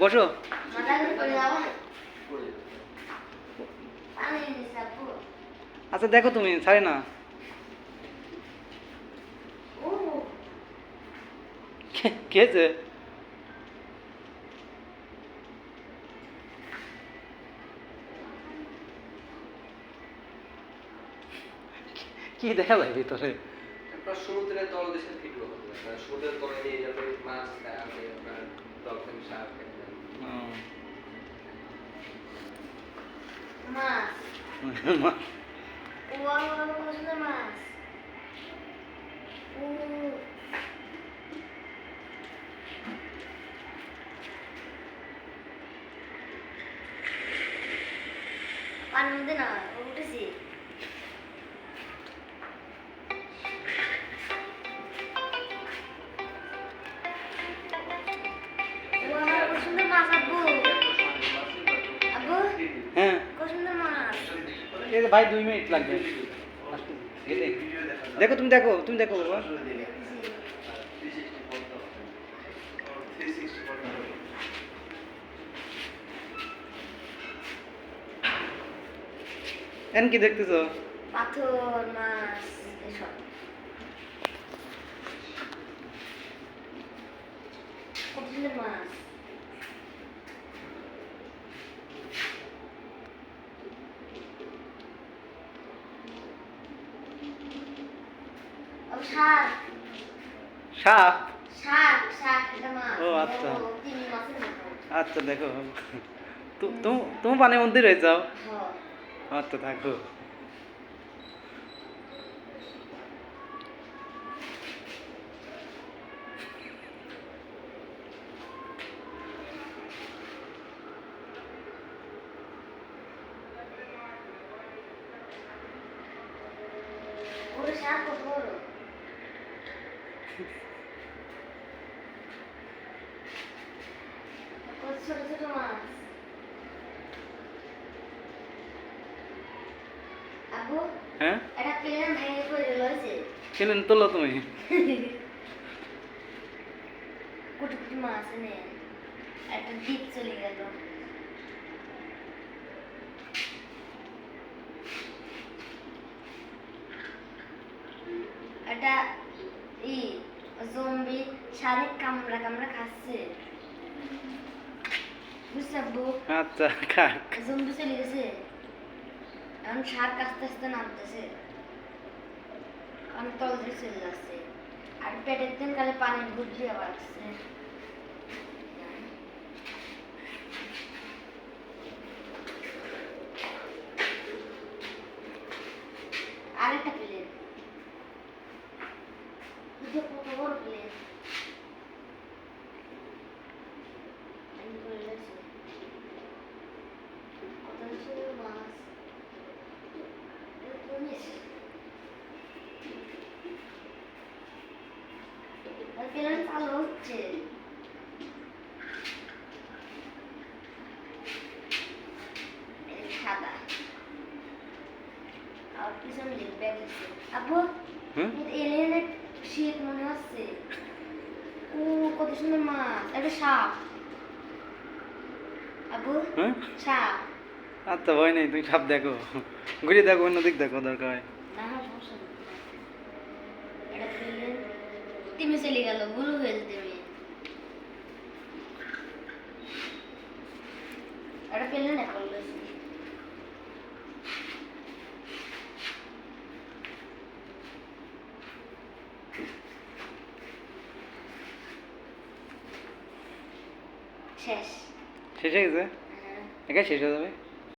বসো। আচ্ছা দেখো তুমি ছাড়ে না। কে আছে? কি দেখা যায় ভিতরে? আপনার সমুদ্রের তলদেশের ভিডিও হবে, সমুদ্রের তলে নিয়ে যাবে মাছ খায়, আপনি আপনার ডলফিন শার্ক মাছ মাছ পানির মধ্যে না উঠেছি সুন্দর মাছ আব্বু আব্বু হ্যাঁ কত সুন্দর মাছ এই যে ভাই 2 মিনিট লাগবে। দেখো তুমি দেখো বাবা। এন কি দেখতেছো? পাথর মাছ এসব কত সুন্দর মাছ শাক সাপ? শাক শাক এটা মাছ ও আচ্ছা তিমি মাছের মতো আচ্ছা দেখো তুমি পানির মধ্যে রয়ে যাও। হ্যাঁ আচ্ছা থাকো। ওরে শাক কত বড় কত ছোট ছোট মাছ আব্বু হ্যাঁ এটা প্লেন ভেঙে পড়ে রয়েছে কেন তোলো তুমি? কুটি কুটি মাছ এনে একটা দ্বীপ চলে গেল এটা ই জম্বি শারিক কামড়া কামড়া খাচ্ছে বুঝছো আব্বু আচ্ছা খাক। জম্বি চলে গেছে এখন শার্ক আস্তে আস্তে নামতেছে আমি তল দিয়ে চলে যাচ্ছে আর পেটের দিন কালে পানি ঘুরছে আবার আসছে আরেকটা প্লেন কত বড় প্লেন কত সুন্দর মাছ প্লেন চালু হচ্ছে সাদা আর পিছনে লিখবে লিখছে আব্বু এলিয়েনের শীত মনে হচ্ছে ও কত সুন্দর মাছ একটা সাপ আব্বু সাপ আচ্ছা ভয় নেই, তুমি সাপ দেখো, ঘুরে দেখো, অন্য দিক দেখো দরকার হয়। না সমস্যা নেই এটা প্লেন তিমি চলে গেল ব্লু হয়ে তিমি এটা প্লেন এখন লইছি শেষ শেষ হয়ে গেছে? একা শেষ হয়ে যাবে।